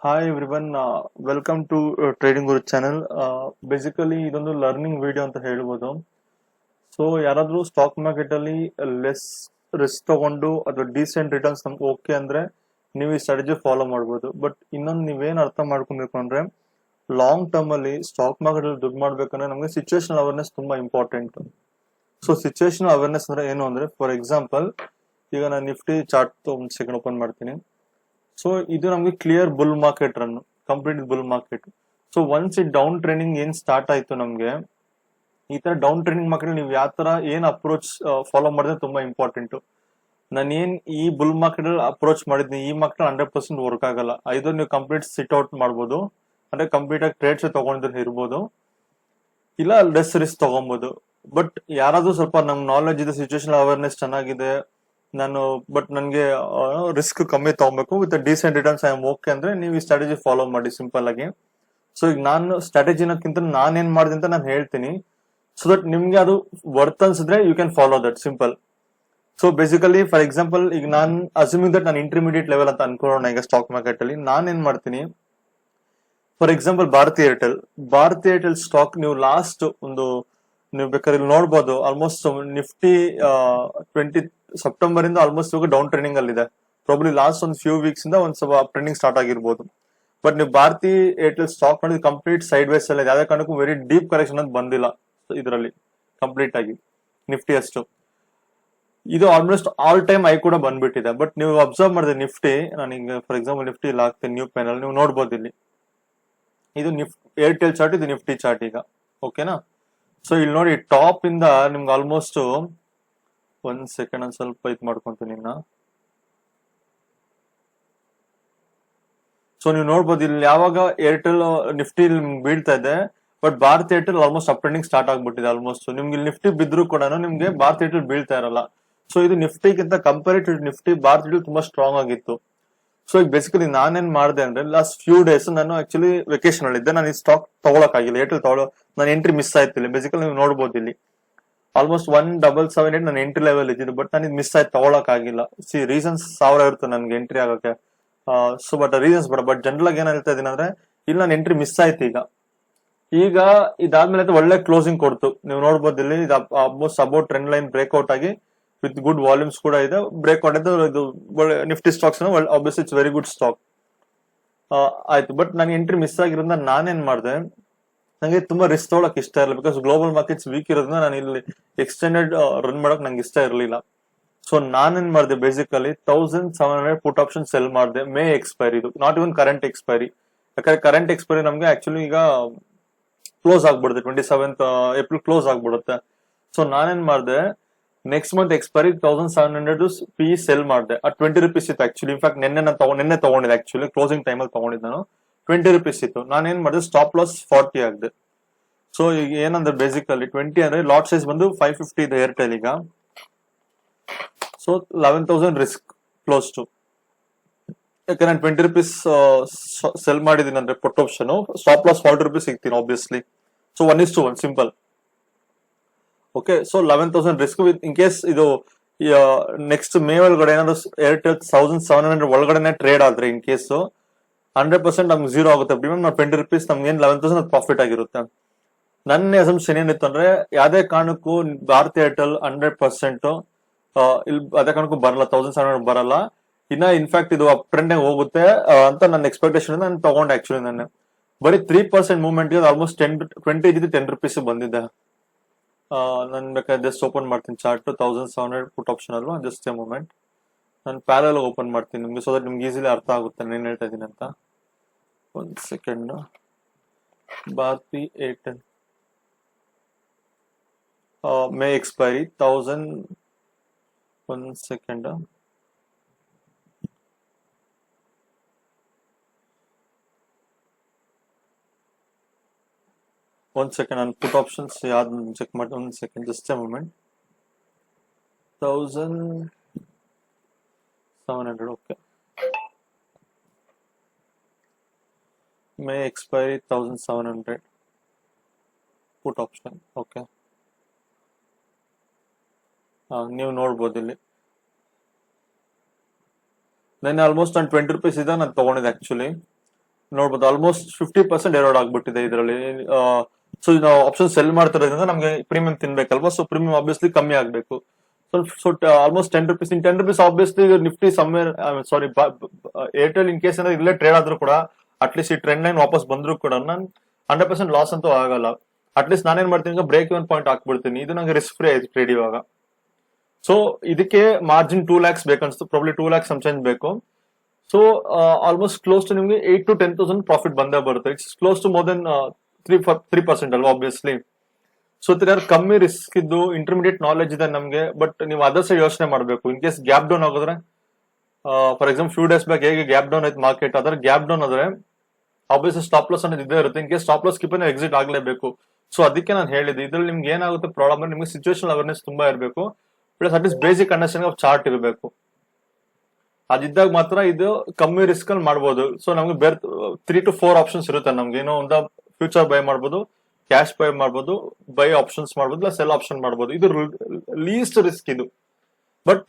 Hi everyone, welcome to Trading Guru channel. Basically ಇದೊಂದು learning video ಅಂತ ಹೇಳ್ಬೋದು. So ಯಾರಾದರೂ ಸ್ಟಾಕ್ ಮಾರ್ಕೆಟ್ ಅಲ್ಲಿ ಲೆಸ್ ರಿಸ್ಕ್ ತಗೊಂಡು ಅಥವಾ ಡೀಸೆಂಟ್ ರಿಟರ್ನ್ಸ್ ನಮ್ಗೆ ಓಕೆ ಅಂದ್ರೆ ನೀವು ಈ ಸ್ಟ್ರಾಟಜಿ ಫಾಲೋ ಮಾಡ್ಬೋದು. ಬಟ್ ಇನ್ನೊಂದು ನೀವೇನ್ ಅರ್ಥ ಮಾಡ್ಕೊಬೇಕು ಅಂದ್ರೆ ಲಾಂಗ್ ಟರ್ಮ್ ಅಲ್ಲಿ ಸ್ಟಾಕ್ ಮಾರ್ಕೆಟ್ ಅಲ್ಲಿ ದುಡ್ಡು ಮಾಡ್ಬೇಕಂದ್ರೆ ನಮಗೆ ಸಿಚುವೇಶನ್ ಅವೇರ್ನೆಸ್ ತುಂಬಾ ಇಂಪಾರ್ಟೆಂಟ್. ಸೊ ಸಿಚುವೇಶನ್ ಅವೇರ್ನೆಸ್ ಅಂದ್ರೆ ಏನು ಅಂದ್ರೆ, ಫಾರ್ ಎಕ್ಸಾಂಪಲ್ ಈಗ ನಾನು ನಿಫ್ಟಿ ಚಾರ್ಟ್ ಒಂದು ಸೆಕೆಂಡ್ ಓಪನ್ ಮಾಡ್ತೀನಿ. ಸೊ ಇದು ನಮಗೆ clear bull market run, complete bull market. So once ಈ ಡೌನ್ ಟ್ರೆಂಡಿಂಗ್ ಏನ್ ಸ್ಟಾರ್ಟ್ ಆಯ್ತು ನಮ್ಗೆ, ಈ ತರ ಡೌನ್ ಟ್ರೆಂಡಿಂಗ್ ಮಾರ್ಕೆಟ್ ನೀವು ಯಾವ ತರ ಏನ್ ಅಪ್ರೋಚ್ ಫಾಲೋ ಮಾಡಿದ್ರೆ ತುಂಬಾ ಇಂಪಾರ್ಟೆಂಟ್. ನಾನು ಏನ್ ಈ ಬುಲ್ ಮಾರ್ಕೆಟ್ ಅಲ್ಲಿ ಅಪ್ರೋಚ್ ಮಾಡಿದ್ನಿ, ಈ ಮಾರ್ಕೆಟ್ 100% ವರ್ಕ್ ಆಗಲ್ಲ. ಐದು ನೀವು ಕಂಪ್ಲೀಟ್ ಸಿಟ್ ಔಟ್ ಮಾಡ್ಬೋದು, ಅಂದ್ರೆ ಕಂಪ್ಲೀಟ್ ಆಗಿ ಟ್ರೇಡ್ಸ್ ತಗೊಂಡಿದ್ರೆ ಇರ್ಬೋದು, ಇಲ್ಲ ಲೆಸ್ ರಿಸ್ಕ್ ತಗೊಬಹುದು. ಬಟ್ ಯಾರಾದ್ರೂ ಸ್ವಲ್ಪ ನಮ್ ನಾಲೆಜ್ ಇದೆ, ಸಿಚುವೇಶನ್ ಅವೇರ್ನೆಸ್ ಚೆನ್ನಾಗಿದೆ, ನಾನು ಬಟ್ ನನಗೆ ರಿಸ್ಕ್ ಕಮ್ಮಿ ತಗೊಬೇಕು with decent returns I am okay ಅಂದ್ರೆ ನೀವು ಈ ಸ್ಟ್ರಾಟಜಿ ಫಾಲೋ ಮಾಡಿ ಸಿಂಪಲ್ ಆಗಿ. ಸೊ ಈಗ ನಾನು ಸ್ಟ್ರಾಟಜಿನಕ್ಕಿಂತ ನಾನೇನ್ ಮಾಡಿದೆ ಅಂತ ನಾನು ಹೇಳ್ತೀನಿ, ಸೊ ದಟ್ ನಿಮ್ಗೆ ಅದು ವರ್ತ್ ಅನ್ಸಿದ್ರೆ you can follow that simple. So basically for example ಈಗ ನಾನು ಅಸ್ಯೂಮಿಂಗ್ ದಟ್ ನಾನು ಇಂಟರ್ಮೀಡಿಯೇಟ್ ಲೆವೆಲ್ ಅಂತ ಅನ್ಕೊಳ್ಳೋಣ. ಈಗ ಸ್ಟಾಕ್ ಮಾರ್ಕೆಟ್ ಅಲ್ಲಿ ನಾನೇನ್ ಮಾಡ್ತೀನಿ, for example Bharti Airtel stock ನೀವು ಲಾಸ್ಟ್ ಒಂದು ನೀವು ಬೇಕಾದ್ರೆ ಇಲ್ಲಿ ನೋಡ್ಬೋದು, ಆಲ್ಮೋಸ್ಟ್ ನಿಫ್ಟಿ 20 ಸೆಪ್ಟೆಂಬರ್ ಇಂದ ಆಲ್ಮೋಸ್ಟ್ ಇವಾಗ ಡೌನ್ ಟ್ರೆಂಡಿಂಗ್ ಅಲ್ಲಿ ಇದೆ. ಪ್ರಾಬ್ಲಿ ಲಾಸ್ಟ್ ಒಂದು ಫ್ಯೂ ವೀಕ್ಸ್ ಇಂದ ಒಂದ್ ಸ್ವಲ್ಪ ಟ್ರೆಂಡಿಂಗ್ ಸ್ಟಾರ್ಟ್ ಆಗಿರ್ಬೋದು. ಬಟ್ ನೀವು ಭಾರತಿ ಏರ್ಟೆಲ್ ಸ್ಟಾಕ್ ಮಾಡಿದ್ರೆ ಕಂಪ್ಲೀಟ್ ಸೈಡ್ ವೇಸ್ ಅಲ್ಲಿ ಯಾವ್ದೇ ಕಾರಣಕ್ಕೂ ವೆರಿ ಡೀಪ್ ಕರೆಕ್ಷನ್ ಅಂತ ಬಂದಿಲ್ಲ ಇದರಲ್ಲಿ ಕಂಪ್ಲೀಟ್ ಆಗಿ ನಿಫ್ಟಿ ಅಷ್ಟು. ಇದು ಆಲ್ಮೋಸ್ಟ್ ಆಲ್ ಟೈಮ್ ಐ ಕೂಡ ಬಂದ್ಬಿಟ್ಟಿದೆ. ಬಟ್ ನೀವು ಅಬ್ಸರ್ವ್ ಮಾಡಿದ್ರೆ ನಿಫ್ಟಿ, ನಾನೀಗ ಫಾರ್ ಎಕ್ಸಾಂಪಲ್ ನಿಫ್ಟಿ ಇಲ್ಲಿ ಹಾಕ್ತೀನಿ ನ್ಯೂ ಪ್ಯಾನಲ್, ನೀವು ನೋಡ್ಬೋದು ಇಲ್ಲಿ ಇದು ಏರ್ಟೆಲ್ ಚಾರ್ಟ್, ಇದು ನಿಫ್ಟಿ ಚಾರ್ಟ್ ಈಗ ಓಕೆನಾ. ಸೊ ಇಲ್ಲಿ ನೋಡಿ ಟಾಪ್ ಇಂದ ನಿಮ್ಗೆ ಆಲ್ಮೋಸ್ಟ್ ಒಂದ್ ಸೆಕೆಂಡ್ ಒಂದ್ ಸ್ವಲ್ಪ ಇದು ಮಾಡ್ಕೊಂತೀನಿ ಇನ್ನ. ಸೊ ನೀವು ನೋಡ್ಬೋದು ಇಲ್ಲಿ ಯಾವಾಗ ಏರ್ಟೆಲ್ ನಿಫ್ಟಿ ಬೀಳ್ತಾ ಇದೆ, but Bharat Airtel almost up trending start ಆಗ್ಬಿಟ್ಟಿದೆ ಆಲ್ಮೋಸ್ಟ್. ನಿಮ್ಗೆ ಇಲ್ಲಿ ನಿಫ್ಟಿ ಬಿದ್ರು ಕೂಡ ನಿಮ್ಗೆ ಭಾರತ್ ಏರ್ಟೆಲ್ ಬೀಳ್ತಾ ಇರಲ್ಲ. ಸೊ ಇದು ನಿಫ್ಟಿಗಿಂತ ಕಂಪೇರಿಟಿವ್ ನಿಫ್ಟಿ ಭಾರತ್ ಏರ್ಟೆಲ್ ತುಂಬಾ ಸ್ಟ್ರಾಂಗ್ ಆಗಿತ್ತು. ಸೊ ಈಗ ಬೇಸಿಕಲಿ ನಾನೇನ್ ಮಾಡಿದೆ ಅಂದ್ರೆ ಲಾಸ್ಟ್ ಫ್ಯೂ ಡೇಸ್ ನಾನು ಆಕ್ಚುಲಿ ವೆಕೇಶನ್ ಅಲ್ಲಿ ಇದ್ದೆ, ನಾನು ಈ ಸ್ಟಾಕ್ ತಗೊಳಕ್ ಆಗಿಲ್ಲ, ಏರ್ಟೆಲ್ ನಾನು ಎಂಟ್ರಿ ಮಿಸ್ ಆಯ್ತಿಲ್ಲ. ಬೇಸಿಕಲಿ ನೀವು ನೋಡ್ಬೋದು ಇಲ್ಲಿ ಆಲ್ಮೋಸ್ಟ್ 1778 ನಾನು ಎಂಟ್ರಿ ಲೆವೆಲ್ ಇದ್ದಿದ್ದು, ಬಟ್ ನಾನು ಇದು ಮಿಸ್ ಆಯ್ತು, ತಗೊಳಕ್ ಆಗಿಲ್ಲ. ರೀಸನ್ಸ್ ಸಾವಿರ ಇರುತ್ತೆ ನನ್ಗೆ ಎಂಟ್ರಿ ಆಗಕ್ಕೆ. So but reasons but general ಆಗಿ ಏನ್ ಹೇಳ್ತಾ ಇದೀನಿ ಅಂದ್ರೆ, ಇಲ್ಲಿ ನಾನು ಎಂಟ್ರಿ ಮಿಸ್ ಆಯ್ತು. ಈಗ ಇದಾದ್ಮೇಲೆ ಒಳ್ಳೆ ಕ್ಲೋಸಿಂಗ್ ಕೊಡ್ತು. ನೀವು ನೋಡ್ಬೋದು ಇಲ್ಲಿ almost about trend line breakout ಆಗಿ ವಿತ್ ಗುಡ್ ವಾಲ್ಯೂಮ್ಸ್ ಕೂಡ ಇದೆ, ಬ್ರೇಕ್ಔಟ್ ಇದೆ. ಇದು Nifty stocks obviously it's very good stock ಆಯ್ತು. ಬಟ್ ನನಗೆ ಎಂಟ್ರಿ ಮಿಸ್ ಆಗಿರೋದ್ರಿಂದ ನಾನೇನ್ ಮಾಡಿದೆ, ನಂಗೆ ತುಂಬಾ ರಿಸ್ಕ್ ತಗೊಳಕ್ ಇಷ್ಟ ಇರಲಿಲ್ಲ. ಬಿಕಾಸ್ ಗ್ಲೋಬಲ್ ಮಾರ್ಕೆಟ್ಸ್ ವೀಕ್ ಇರೋದ್ರಿಂದ ನಾನು ಇಲ್ಲಿ ಎಕ್ಸ್ಟೆಂಡೆಡ್ ರನ್ ಮಾಡಕ್ ನಂಗೆ ಇಷ್ಟ ಇರಲಿಲ್ಲ. ಸೊ ನಾನೇನ್ ಮಾಡಿದೆ, ಬೇಸಿಕಲಿ 1700 ಪುಟ್ ಆಪ್ಷನ್ ಸೆಲ್ ಮಾಡಿದೆ. ಮೇ ಎಕ್ಸ್ಪೈರಿ, ಇದು ನಾಟ್ ಇವನ್ ಕರೆಂಟ್ ಎಕ್ಸ್ಪೈರಿ. ಯಾಕಂದ್ರೆ ಕರೆಂಟ್ ಎಕ್ಸ್ಪೈರಿ ನಮ್ಗೆ ಆಕ್ಚುಲಿ ಈಗ ಕ್ಲೋಸ್ ಆಗ್ಬಿಡುತ್ತೆ, 27th ಏಪ್ರಿಲ್ ಕ್ಲೋಸ್ ಆಗ್ಬಿಡುತ್ತೆ. ಸೊ ನಾನೇನ್ ಮಾಡಿದೆ, next month expiry 1700 P cell ಮಾಡಿದೆ. ಆ 20 rupees ಇತ್ತು ಆಕ್ಚುಲಿ. ಇನ್ಫ್ಯಾಕ್ಟ್ ನಿನ್ನೆ ತಗೊಂಡಿದ್ದೆ, ಆಕ್ಚುಲಿ ಕ್ಲೋಸಿಂಗ್ ಟೈಮ್ ಅಲ್ಲಿ ತಗೊಂಡಿದ್ದೆ ನಾನು. 20 rupees ಇತ್ತು. ನಾನೇನ್ ಮಾಡಿದೆ, ಸ್ಟಾಪ್ ಲಾಸ್ 40 ಆಗಿದೆ. ಸೊ ಈಗ ಏನಂದ್ರೆ ಬೇಸಿಕಲಿ 20 ಅಂದ್ರೆ ಲಾಟ್ ಸೈಜ್ ಬಂದು 550 ಇದೆ ಏರ್ಟೆಲ್ ಈಗ. So 11,000 risk close to. ಯಾಕಂದ್ರೆ ನಾನು 20 rupees ಸೆಲ್ ಮಾಡಿದೀನಿ ಅಂದ್ರೆ put option, stop loss 40 rupees ಸಿಗ್ತೀನಿ obviously. So 1:1 simple. Okay, so 11,000 risk with in case ಇದು ನೆಕ್ಸ್ಟ್ ಮೇ ಒಳಗಡೆ ಏನಾದ್ರು ಏರ್ಟೆಲ್ 1700 ಒಳಗಡೆ ಟ್ರೇಡ್ ಆದ್ರೆ ಇನ್ ಕೇಸ್ 100% ನಮ್ಗೆ ಝೀರೋ ಆಗುತ್ತೆ. ನಾವು 20 rupees ನಮ್ಗೆ ಏನ್ 11,000 ಪ್ರಾಫಿಟ್ ಆಗಿರುತ್ತೆ. ನನ್ನ ಅಸಂಪ್ಷನ್ ಏನಿತ್ತು ಅಂದ್ರೆ, ಯಾವ್ದೇ ಕಾರಣಕ್ಕೂ ಭಾರತಿ ಏರ್ಟೆಲ್ 100% ಇಲ್ಲಿ ಅದೇ ಕಾರಣಕ್ಕೂ ಬರಲ್ಲ, 1700 ಬರಲ್ಲ. ಇನ್ನ ಇನ್ಫ್ಯಾಕ್ಟ್ ಇದು ಅಪ್ ಟ್ರೆಂಡ್ ಹೋಗುತ್ತೆ ಅಂತ ನನ್ನ ಎಕ್ಸ್ಪೆಕ್ಟೇಷನ್ ನಾನು ತಗೊಂಡೆ. ಆಕ್ಚುಲಿ ನಾನು ಬರೀ 3% ಮೂವ್ಮೆಂಟ್ ಗೆ ಆಲ್ಮೋಸ್ಟ್ 20 ಇದ್ದು 10 rupees ಬಂದಿದ್ದೆ. ನಾನು ಬೇಕಾದ್ರೆ ಜಸ್ಟ್ ಓಪನ್ ಮಾಡ್ತೀನಿ ಚಾರ್ಟ್. 1700 ಪುಟ್ ಆಪ್ಷನ್ ಅಲ್ವಾ, ಜಸ್ಟ್ ಎ ಮೂಮೆಂಟ್. ನಾನು ಪ್ಯಾರಲ್ ಓಪನ್ ಮಾಡ್ತೀನಿ ನಿಮ್ಗೆ, ಸೊ ದಟ್ ನಿಮ್ಗೆ ಈಸಿಲಿ ಅರ್ಥ ಆಗುತ್ತೆ ನಾನು ಏನ್ ಹೇಳ್ತಾ ಇದೀನಿ ಅಂತ. ಒಂದ್ second. Bharti Airtel May expiry 1000. ಒಂದ್ ಸೆಕೆಂಡ್. ನಾನು ಪುಟ್ ಆಪ್ಷನ್ಸ್ ಯಾವ್ದು ಚೆಕ್ ಮಾಡಿ. ಒಂದ್ second, just a moment. 1700 okay. May expiry 1700 put option okay. ನೀವು ನೋಡ್ಬೋದು ಇಲ್ಲಿ ನಾನು ಆಲ್ಮೋಸ್ಟ್ ನಾನು 20 rupees ಇದೆ ನಾನು ತಗೊಂಡಿದ್ದೆ ಆಕ್ಚುಲಿ. ನೋಡ್ಬೋದು ಆಲ್ಮೋಸ್ಟ್ 50% ಎರೋಡ್ ಆಗ್ಬಿಟ್ಟಿದೆ ಇದರಲ್ಲಿ. ಸೊ ನಾವು ಆಪ್ಷನ್ ಸೆಲ್ ಮಾಡ್ತಿರೋದ್ರಿಂದ ನಮ್ಗೆ ಪ್ರೀಮಿಯಂ ತಿನ್ಬೇಕಲ್ವಾ, ಸೊ ಪ್ರೀಮಿಯಂ ಆಬ್ವಿಯಸ್ಲಿ ಕಮ್ಮಿ ಆಗ್ಬೇಕು. So almost 10 rupees in 10 rupees obviously Nifty somewhere sorry Airtel in case ಏನಾದ್ರು ಇಲ್ಲೇ ಟ್ರೇಡ್ ಆದ್ರೂ ಕೂಡ ಅಟ್ಲೀಸ್ಟ್ ಈ ಟ್ರೆಂಡ್ ಲೈನ್ ವಾಪಸ್ ಬಂದ್ರು ಕೂಡ ನಾನು 100% ಲಾಸ್ ಅಂತೂ ಆಗಲ್ಲ. ಅಟ್ಲೀಸ್ಟ್ ನಾನೇನ್ ಮಾಡ್ತೀನಿ, ಬ್ರೇಕ್ ಇವನ್ ಪಾಯಿಂಟ್ ಹಾಕ್ಬಿಡ್ತೀನಿ. ಇದು ನಂಗೆ ರಿಸ್ಕ್ ಫ್ರೀ ಆಯ್ತು ಟ್ರೇಡ್ ಇವಾಗ. ಸೊ ಇದಕ್ಕೆ ಮಾರ್ಜಿನ್ 2 lakhs ಬೇಕನ್ಸ್ತು, ಪ್ರಾಬ್ಲಿ 2 lakhs ಸಮ್ಚೇಂಜ್ ಬೇಕು. ಸೊ ಆಲ್ಮೋಸ್ಟ್ ಕ್ಲೋಸ್ ಟು ನಿಮ್ಗೆ 8 to 10,000 ಪ್ರಾಫಿಟ್ ಬಂದೇ ಬರುತ್ತೆ. It's close to more than 3% ಅಲ್ವಾ ಆಬ್ವಿಯಸ್ಲಿ. ಸೊ ಯಾರು ಕಮ್ಮಿ ರಿಸ್ಕ್ ಇದ್ದು ಇಂಟರ್ಮೀಡಿಯೇಟ್ ನಾಲೆಜ್ ಇದೆ ನಮ್ಗೆ, ಬಟ್ ನೀವು ಅದರ್ ಸೈಡ್ ಯೋಚನೆ ಮಾಡಬೇಕು. ಇನ್ ಕೇಸ್ ಗ್ಯಾಪ್ ಡೌನ್ ಆಗೋದ್ರೆ, for example few days back ಹೇಗೆ ಗ್ಯಾಪ್ ಡೌನ್ ಆಯ್ತು ಮಾರ್ಕೆಟ್, ಅದರ ಗ್ಯಾಪ್ ಡೌನ್ ಆದ್ರೆ ಆಬ್ವಿಯಸ್ಲಿ ಸ್ಟಾಪ್ ಲಾಸ್ ಅನ್ನೋದು ಇದ್ದೇ ಇರುತ್ತೆ. In case stop loss keep exit ಆಗ್ಲೇಬೇಕು. ಸೊ ಅದಕ್ಕೆ ನಾನು ಹೇಳಿದೆ, ಇದ್ರಲ್ಲಿ ನಿಮ್ಗೆ ಏನಾಗುತ್ತೆ ಪ್ರಾಬ್ಲಮ್, ನಿಮ್ಗೆ ಸಿಚುವೇಶನ್ ಅವೇರ್ನೆಸ್ ತುಂಬಾ ಇರಬೇಕು, plus at least basic understanding of chart ಇರಬೇಕು. ಅದಿದ್ದಾಗ ಮಾತ್ರ ಇದು ಕಮ್ಮಿ ರಿಸ್ಕ್ ಅಲ್ಲಿ ಮಾಡ್ಬೋದು. ಸೊ ನಮ್ಗೆ ಬೇರೆ 3 to 4 ಆಪ್ಷನ್ಸ್ ಇರುತ್ತೆ ನಮ್ಗೆ. ಏನೋ ಒಂದು ಫ್ಯೂಚರ್ ಬೈ ಮಾಡ್ಬೋದು, ಕ್ಯಾಶ್ ಬೈ ಮಾಡ್ಬೋದು, ಬೈ ಆಪ್ಷನ್ಸ್ ಮಾಡ್ಬೋದು, ಇಲ್ಲ ಸೆಲ್ ಆಪ್ಷನ್ ಮಾಡ್ಬೋದು. ಇದು ಲೀಸ್ಟ್ ರಿಸ್ಕ್ ಇದು. ಬಟ್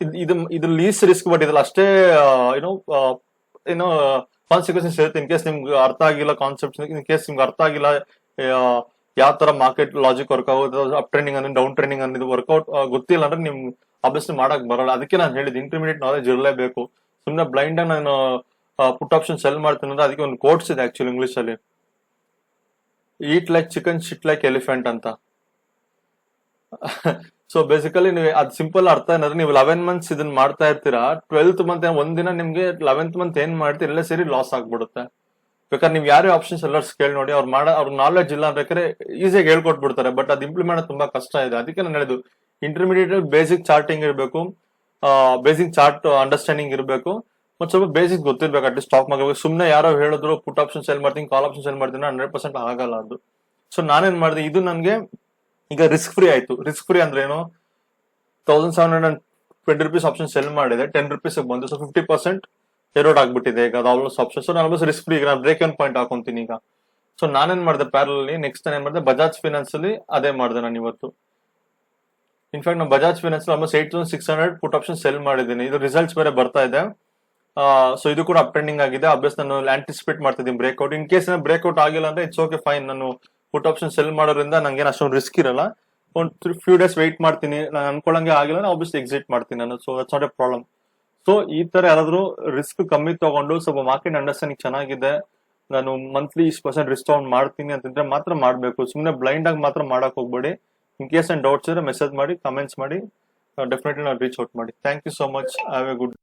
ಇದು ಲೀಸ್ಟ್ ರಿಸ್ಕ್, ಬಟ್ ಇದ್ರಲ್ಲಿ ಅಷ್ಟೇ ಏನೋ ಕಾನ್ಸಿಕ್ವೆನ್ಸಸ್ ಇರುತ್ತೆ. ಇನ್ ಕೇಸ್ ನಿಮ್ಗೆ ಅರ್ಥ ಆಗಿಲ್ಲ ಕಾನ್ಸೆಪ್ಟ್, ಇನ್ ಕೇಸ್ ನಿಮ್ಗೆ ಅರ್ಥ ಆಗಿಲ್ಲ ಯಾವ ತರ ಮಾರ್ಕೆಟ್ ಲಾಜಿಕ್ ವರ್ಕ್ ಆಗುತ್ತೆ, ಅಪ್ ಟ್ರೆಂಡಿಂಗ್ ಅನ್ನೋ ಡೌನ್ ಟ್ರೆಂಡಿಂಗ್ ಅನ್ನೋದು ವರ್ಕೌಟ್ ಗೊತ್ತಿಲ್ಲ ಅಂದ್ರೆ ನಿಮ್ ಆಬ್ವಿಯಸ್ಲಿ ಮಾಡಕ್ ಬರಲ್ಲ. ಅದಕ್ಕೆ ನಾನು ಹೇಳಿದ್ ಇಂಟರ್ಮೀಡಿಯೇಟ್ ನಾಲೆಜ್ ಇರಲೇಬೇಕು. ಸುಮ್ಮನೆ ಬ್ಲೈಂಡ್ ಆಗಿ ನಾನು ಪುಟ್ ಆಪ್ಷನ್ ಸೆಲ್ ಮಾಡ್ತೀನಿ ಅಂದ್ರೆ ಅದಕ್ಕೆ ಒಂದು ಕೋಟ್ಸ್ ಇದೆ ಆಕ್ಚುಲಿ ಇಂಗ್ಲಿಷ್ ಅಲ್ಲಿ, ಈಟ್ ಲೈಕ್ ಚಿಕನ್ ಶಿಟ್ ಲೈಕ್ ಎಲಿಫೆಂಟ್ ಅಂತ. ಸೊ ಬೇಸಿಕಲಿ ನೀವು ಅದ್ ಸಿಂಪಲ್ ಅರ್ಥ ಏನಂದ್ರೆ, ನೀವು 11 months ಇದನ್ನ ಮಾಡ್ತಾ ಇರ್ತೀರಾ, 12th month ಒಂದಿನ ನಿಮ್ಗೆ 11th month ಏನ್ ಮಾಡ್ತೀರಿ ಎಲ್ಲ ಸೇರಿ ಲಾಸ್ ಆಗ್ಬಿಡುತ್ತೆ. ಬೇಕಾದ್ರೆ ನೀವು ಯಾರೇ ಆಪ್ಷನ್ಸ್ ಎಲ್ಲರ್ಸ್ ಕೇಳಿ ನೋಡಿ, ಅವ್ರ ನಾಲೆಜ್ ಇಲ್ಲ ಅಂದ್ರೆ ಈಸಿಯಾಗಿ ಹೇಳ್ಕೊಟ್ಬಿಡ್ತಾರೆ, ಬಟ್ ಅದು ಇಂಪ್ಲಿಮೆಂಟ್ ತುಂಬಾ ಕಷ್ಟ ಇದೆ. ಅದಕ್ಕೆ ನಾನು ಹೇಳಿದ್ದು ಇಂಟರ್ಮೀಡಿಯೇಟ್ ಬೇಸಿಕ್ ಚಾರ್ಟಿಂಗ್ ಇರಬೇಕು, ಬೇಸಿಕ್ ಚಾರ್ಟ್ ಅಂಡರ್ಸ್ಟ್ಯಾಂಡಿಂಗ್ ಇರಬೇಕು, ಮತ್ತೆ ಸ್ವಲ್ಪ ಬೇಸಿಕ್ ಗೊತ್ತಿರ್ಬೇಕು. ಅಟ್ಲೀಸ್ಟ್ ಸ್ಟಾಕ್ ಮಾರ್ಕೆಟ್ ಸುಮ್ಮನೆ ಯಾರೋ ಹೇಳಿದ್ರು ಪುಟ್ ಆಪ್ಷನ್ ಸೆಲ್ ಮಾಡ್ತೀನಿ, ಕಾಲ್ ಆಪ್ಷನ್ ಸೆಲ್ ಮಾಡ್ತೀನಿ 100% ಆಗಲ್ಲ ಅದು. ಸೊ ನಾನೇನ್ ಮಾಡಿದೆ, ಇದು ನನ್ಗೆ ಈಗ ರಿಸ್ಕ್ ಫ್ರೀ ಆಯ್ತು. ರಿಸ್ಕ್ ಫ್ರೀ ಅಂದ್ರೆ ಏನು, 1720 rupees ಆಪ್ಷನ್ ಸೆಲ್ ಮಾಡಿದೆ, 10 rupees ಬಂದು. ಸೊ 50% ಎರೋಡ್ ಆಗ್ಬಿಟ್ಟಿದೆ ಈಗ ಅದು ಆಲ್ಮೋಸ್ಟ್ ಆಪ್ಷನ್. ಸೊ ನಾನು ರಿಸ್ಕ್ ಫ್ರೀ, ಈಗ ನಾನು ಬ್ರೇಕ್ ಒನ್ ಪಾಯಿಂಟ್ ಹಾಕೊಂತೀನಿ ಈಗ. ಸೊ ನಾನೇನ್ ಮಾಡಿದೆ ಪ್ಯಾರಲಲ್ಲಿ, ನೆಕ್ಸ್ಟ್ ಏನ್ ಮಾಡಿದೆ, ಬಜಾಜ್ ಫಿನಾನ್ಸ್ ಅಲ್ಲಿ ಅದೇ ಮಾಡಿದೆ ನಾನು ಇವತ್ತು. ಇನ್ಫ್ಯಾಕ್ಟ್ ನಾನು ಬಜಾಜ್ ಫಿನಾನ್ಸ್ ಆಲ್ಮೋಸ್ಟ್ 8600 ಪುಟ್ ಆಪ್ಷನ್ ಸೆಲ್ ಮಾಡಿದ್ದೀನಿ. ಇದು ರಿಸಲ್ಟ್ಸ್ ಬೇರೆ ಬರ್ತಾ ಇದೆ. ಸೊ ಇದು ಕೂಡ ಅಪ್ ಟ್ರೆಂಡಿಂಗ್ ಆಗಿದೆ. ಅಭ್ಯಾಸ ನಾನು ಆಂಟಿಸಿಪೇಟ್ ಮಾಡ್ತಿದ್ದೀನಿ ಬ್ರೇಕ್ಔಟ್. ಇನ್ ಕೇಸ್ ಬ್ರೇಕ್ಔಟ್ ಆಗಿಲ್ಲ ಅಂದ್ರೆ ಇಟ್ಸ್ ಓಕೆ ಫೈನ್. ನಾನು ಪುಟ್ ಆಪ್ಷನ್ ಸೆಲ್ ಮಾಡೋದ್ರಿಂದ ನಂಗೆ ಅಷ್ಟೊಂದು ರಿಸ್ಕ್ ಇರಲ್ಲ. ಒಂದು ಫ್ಯೂ ಡೇಸ್ ವೆಯ್ಟ್ ಮಾಡ್ತೀನಿ, ನಾನು ಅನ್ಕೊಳ್ಳಂಗೆ ಆಗಿಲ್ಲ ಅಂದ್ರೆ ಆಬ್ವಿಯಸ್ಲಿ ಎಕ್ಸಿಟ್ ಮಾಡ್ತೀನಿ ನಾನು. So that's not A problem. So ಈ ತರ ಯಾರಾದ್ರೂ ರಿಸ್ಕ್ ಕಮ್ಮಿ ತಗೊಂಡು ಸ್ವಲ್ಪ ಮಾರ್ಕೆಟ್ ಅಂಡರ್ಸ್ಟ್ಯಾಂಡಿಂಗ್ ಚೆನ್ನಾಗಿದೆ, ನಾನು ಮಂತ್ಲಿ ಇಷ್ಟು % ರಿಸ್ಕ್ ತಗೊಂಡ್ ಮಾಡ್ತೀನಿ ಅಂತಂದ್ರೆ ಮಾತ್ರ ಮಾಡ್ಬೇಕು. ಸುಮ್ಮನೆ ಬ್ಲೈಂಡ್ ಆಗಿ ಮಾತ್ರ ಮಾಡಕ್ ಹೋಗ್ಬೇಡಿ. ಇನ್ ಕೇಸ್ ಡೌಟ್ಸ್ ಇದ್ರೆ ಮೆಸೇಜ್ ಮಾಡಿ, ಕಮೆಂಟ್ಸ್ ಮಾಡಿ, ಡೆಫಿನೆಟ್ಲಿ ನಾನು ರೀಚ್ ಔಟ್ ಮಾಡಿ. Thank you so much. Have a good